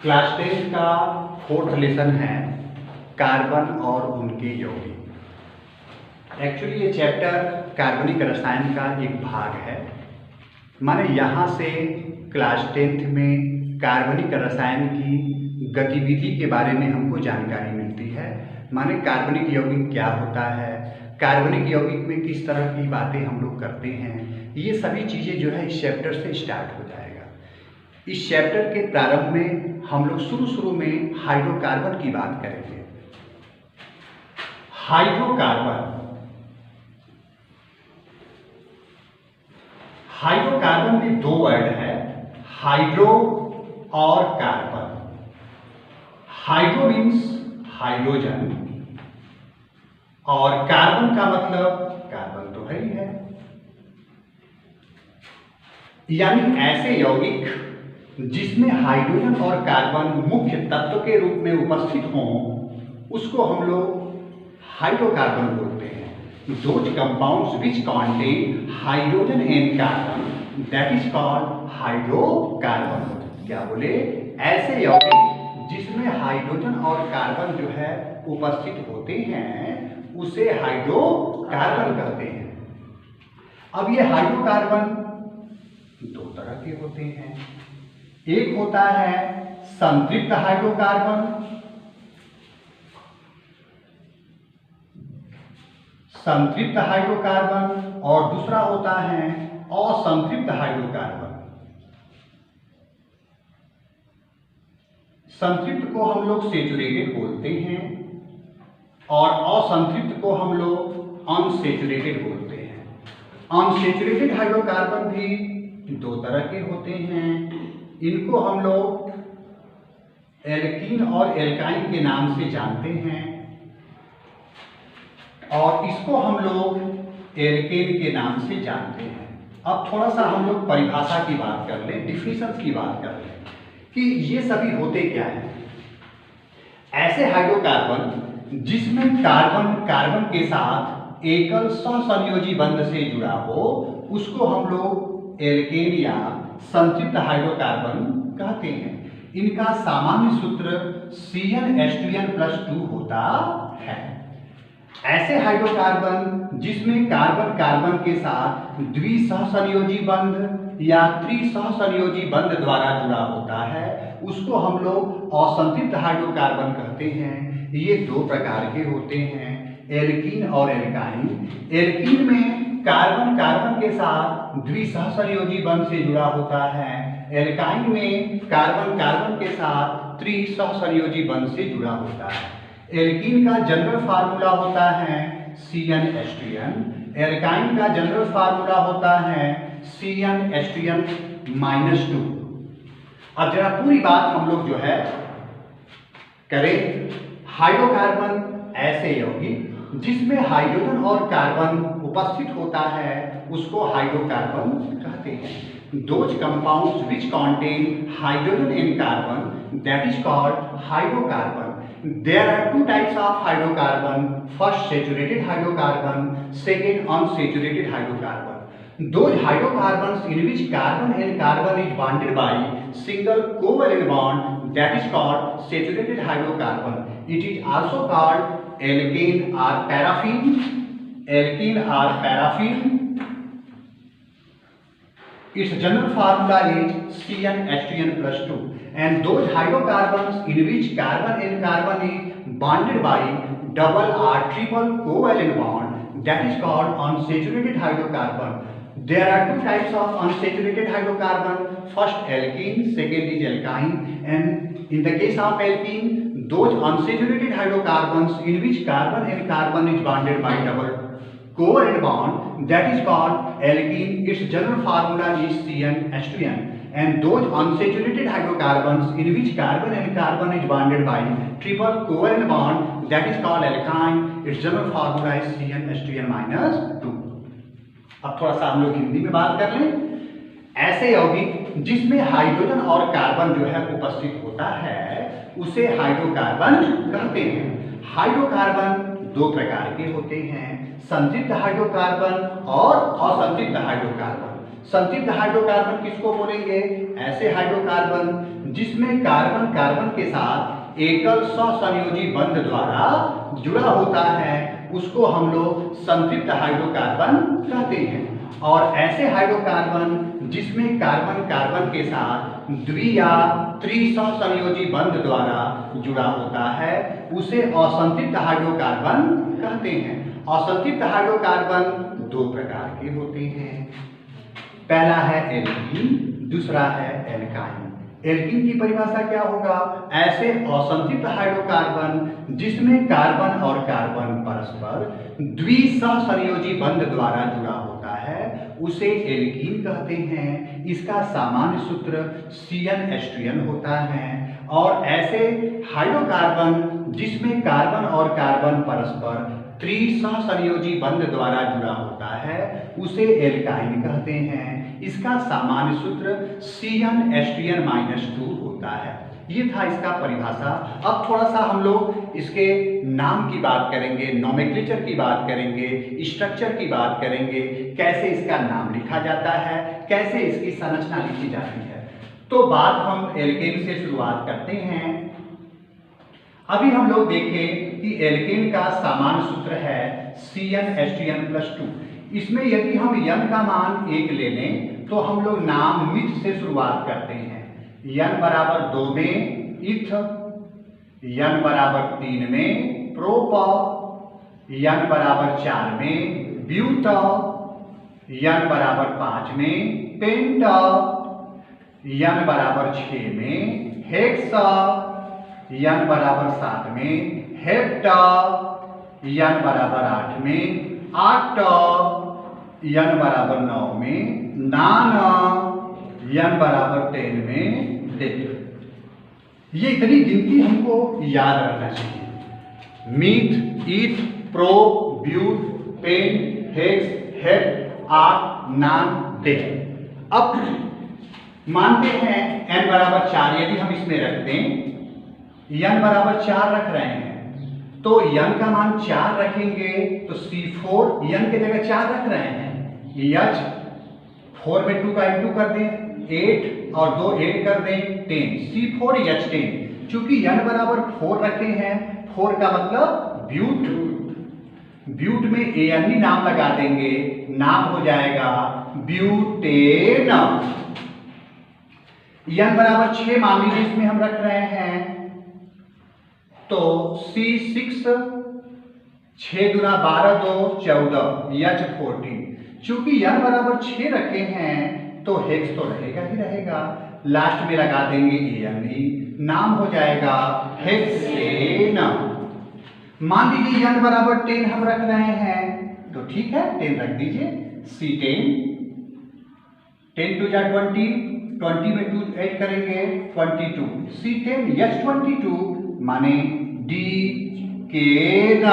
Class 10 का fourth lesson है carbon और उनके यौगिक। एक्चुअली ये चैप्टर कार्बनिक रसायन का एक भाग है। माने यहाँ से क्लास 10th में कार्बनिक रसायन की गतिविधि के बारे में हमको जानकारी मिलती है। माने कार्बनिक यौगिक क्या होता है, कार्बनिक यौगिक में किस तरह की बातें हम लोग करते हैं, ये सभी चीज़ें जो है इस चैप्टर से स्टार्ट हो जाएगा। इस चैप्टर के प्रारंभ में हम लोग शुरू में हाइड्रोकार्बन की बात करेंगे। हाइड्रोकार्बन में दो वर्ड है, हाइड्रो और कार्बन। हाइड्रो मीन्स हाइड्रोजन और कार्बन का मतलब कार्बन तो है ही है। यानी ऐसे यौगिक जिसमें हाइड्रोजन और कार्बन मुख्य तत्व के रूप में उपस्थित हों उसको हम लोग हाइड्रोकार्बन बोलते हैं। Those compounds which contain hydrogen and carbon, that is called hydrocarbon. क्या बोले? ऐसे यौगिक जिसमें हाइड्रोजन और कार्बन जो है उपस्थित होते हैं उसे हाइड्रोकार्बन कहते हैं। अब ये हाइड्रोकार्बन दो तरह के होते हैं। एक होता है संतृप्त हाइड्रोकार्बन, संतृप्त हाइड्रोकार्बन, और दूसरा होता है असंतृप्त हाइड्रोकार्बन। संतृप्त को हम लोग सेचुरेटेड बोलते हैं और असंतृप्त को हम लोग अनसेचुरेटेड बोलते हैं। अनसेचुरेटेड हाइड्रोकार्बन भी दो तरह के होते हैं। इनको हम लोग एल्कीन और एल्काइन के नाम से जानते हैं और इसको हम लोग एल्केन के नाम से जानते हैं। अब थोड़ा सा हम लोग परिभाषा की बात कर लें, डिफिनेशंस की बात कर लें कि ये सभी होते क्या हैं। ऐसे हाइड्रोकार्बन जिसमें कार्बन कार्बन के साथ एकल सहसंयोजी बंध से जुड़ा हो उसको हम लोग एल्केन या संतृप्त हाइड्रोकार्बन कहते हैं। इनका सामान्य सूत्र CnH2n+2 होता है। ऐसे हाइड्रोकार्बन जिसमें कार्बन कार्बन के साथ द्विसहसंयोजी बंध या त्रिसहसंयोजी बंध द्वारा जुड़ा होता है उसको हम लोग असंतृप्त हाइड्रोकार्बन कहते हैं। ये दो प्रकार के होते हैं, एल्कीन और एल्काइन। एल्कीन में कार्बन कार्बन के साथ द्विसहसंयोजी बंध से जुड़ा होता है, एल्काइन में कार्बन कार्बन के साथ त्रिसहसंयोजी बंध से जुड़ा होता है। एल्कीन का जनरल फार्मूला होता है CnH2n, एल्काइन का जनरल फार्मूला होता है CnH2n-2। अब जरा पूरी बात हम लोग जो है करें। हाइड्रोकार्बन ऐसे यौगिक जिसमें हाइड्रोजन और कार्बन उपस्थित होता है उसको हाइड्रोकार्बन कहते हैं। Those compounds which contain hydrogen and carbon, that is called hydrocarbon. There are two types of hydrocarbon. First saturated hydrocarbon, second unsaturated hydrocarbon. Those hydrocarbons in which carbon and carbon is bonded by single covalent bond, that is called saturated hydrocarbon. It is also called alkane or paraffin. Alkene or paraffin. Its general formula is CnH2n+2, and those hydrocarbons in which carbon and carbon is bonded by double or triple covalent bond, that is called unsaturated hydrocarbon. There are two types of unsaturated hydrocarbon. First alkene, second is alkyne. And in the case of alkene, those unsaturated hydrocarbons in which carbon and carbon is bonded by double covalent bond, that is called alkene. Its general formula is CnH2n. And those unsaturated hydrocarbons in which carbon and carbon is bonded by triple covalent bond, that is called alkyne. Its general formula is CnH2n-2। अब थोड़ा सा हम लोग हिंदी में बात कर लें। ऐसे यौगिक जिसमें हाइड्रोजन और कार्बन जो है उपस्थित होता है उसे हाइड्रोकार्बन कहते हैं। हाइड्रोकार्बन दो प्रकार के होते हैं, संतृप्त हाइड्रोकार्बन और असंतृप्त हाइड्रोकार्बन। संतृप्त हाइड्रोकार्बन किसको बोलेंगे? ऐसे हाइड्रोकार्बन जिसमें कार्बन कार्बन के साथ एकल सहसंयोजी बंध द्वारा जुड़ा होता है उसको हम लोग संतृप्त हाइड्रोकार्बन कहते हैं। और ऐसे हाइड्रोकार्बन जिसमें कार्बन कार्बन के साथ द्वि या त्रिसहसंयोजी बंध द्वारा जुड़ा होता है उसे असंतृप्त हाइड्रोकार्बन कहते हैं। असंतृप्त हाइड्रोकार्बन दो प्रकार के होते हैं, पहला है एल्कीन, दूसरा है एल्काइन। एल्कीन की परिभाषा क्या होगा? ऐसे असंतृप्त हाइड्रोकार्बन जिसमें कार्बन और कार्बन परस्पर द्विसहसंयोजी बंध द्वारा जुड़ा होता है उसे एल्कीन कहते हैं। इसका सामान्य सूत्र CnH2n होता है। और ऐसे हाइड्रोकार्बन जिसमें कार्बन और कार्बन परस्पर त्रिसहसंयोजी बंध द्वारा जुड़ा होता है उसे एल्काइन कहते हैं। इसका सामान्य सूत्र CnH2n-2 होता है। ये था इसका परिभाषा। अब थोड़ा सा हम लोग इसके नाम की बात करेंगे, नोमेनक्लेचर की बात करेंगे, स्ट्रक्चर की बात करेंगे, कैसे इसका नाम लिखा जाता है, कैसे इसकी संरचना लिखी जाती है। तो बात हम एल्केन से शुरुआत करते हैं। अभी हम लोग देखें कि एल्केन का सामान्य सूत्र है CnH2n+2। इसमें यदि हम n का मान 1 ले लें तो हम लोग नाम मिथ से शुरुआत करते हैं। n बराबर 2 में इथ, n बराबर 3 में प्रोप, n बराबर 4 में ब्यूट, n बराबर 5 में पेंट, n बराबर 6 में हेक्स, n बराबर 7 में हेप्ट, n बराबर 8 में आक्ट, n बराबर 9 में नान, n बराबर 10 में डेट। ये इतनी गिनती हमको याद रखना चाहिए। Meth, eth, prop, but, pent, hex, hept, oct, non, dec. अब मानते हैं n बराबर 4 यदि हम इसमें रख दें, n बराबर 4 रख रहे हैं तो n का मान 4 रखेंगे तो C4 n के जगह 4 रख रहे हैं, H 4 में 2 का इंटू कर दें 8 और 2 ऐड कर दें 10, C4H10। चूंकि n बराबर 4 रखे हैं, 4 का मतलब ब्यूट, ब्यूट में ANE नाम लगा देंगे, नाम हो जाएगा ब्यूटेन। n बराबर 6 मान लीजिए इसमें हम रख रहे हैं तो C6, 6 दूना 12, 2 14, H14। चूंकि n बराबर 6 रखे हैं तो हेक्स तो रहेगा ही रहेगा, लास्ट में लगा देंगे ANE, नाम हो जाएगा हेक्सेन। मान लीजिए n बराबर 10 हम रख रहे हैं तो ठीक है 10 रख दीजिए, C10, 10 2 जा 20, 20 में 2 ऐड करेंगे 22, C10H22 माने डीकेन।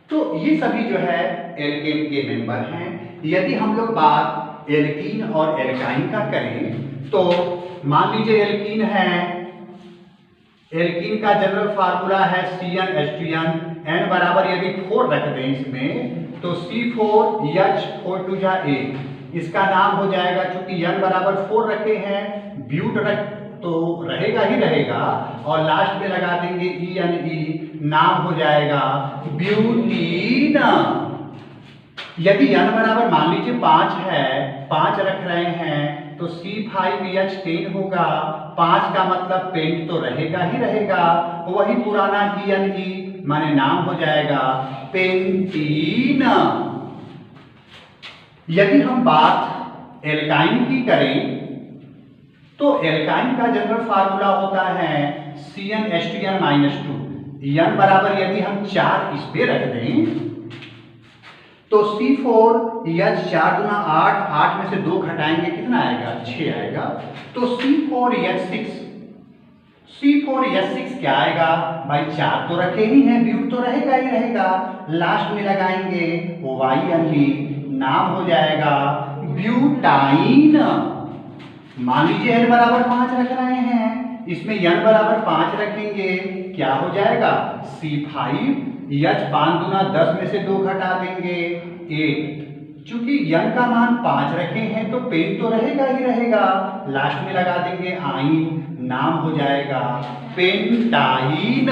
तो ये सभी जो है एल्केन के मेंबर हैं। यदि हम लोग बात एल्कीन और एल्काइन का करें तो मान लीजिए एल्कीन है, एल्कीन का जनरल फार्मूला है CnH2n, n बराबर यदि 4 रख दें इसमें तो C4H4 2 जा 8, इसका नाम हो जाएगा, चूंकि n बराबर 4 रखे हैं ब्यूट रख तो रहेगा ही रहेगा और लास्ट में लगा देंगे ENE, नाम हो जाएगा ब्यूटीन। यदि n बराबर मान लीजिए 5 है, 5 रख रहे हैं तो C5H10 होगा, 5 का मतलब पेंट तो रहेगा ही रहेगा, वही पुराना ENE माने नाम हो जाएगा पेंटीन। यदि हम बात एल्काइन की करें तो एल्काइन का जनरल फार्मूला होता है CnH2n-2। n बराबर यदि हम 4 इस पे रख दें तो C4H4 दूना 8, 8 में से 2 घटाएंगे कितना आएगा 6 आएगा, तो C4H6, C4H6 क्या आएगा भाई, 4 तो रखे ही हैं, ब्यूट तो रहेगा ही रहेगा, लास्ट में लगाएंगे YNE, नाम हो जाएगा ब्यूटाइन। मान लीजिए n बराबर 5 रख रहे हैं, इसमें n बराबर 5 रखेंगे क्या हो जाएगा C5H5 दूना 10 में से 2 घटा देंगे 8, चूंकि यन का मान 5 रखे हैं तो पेन तो रहेगा ही रहेगा, लास्ट में लगा देंगे आइन, नाम हो जाएगा पेंटाइन।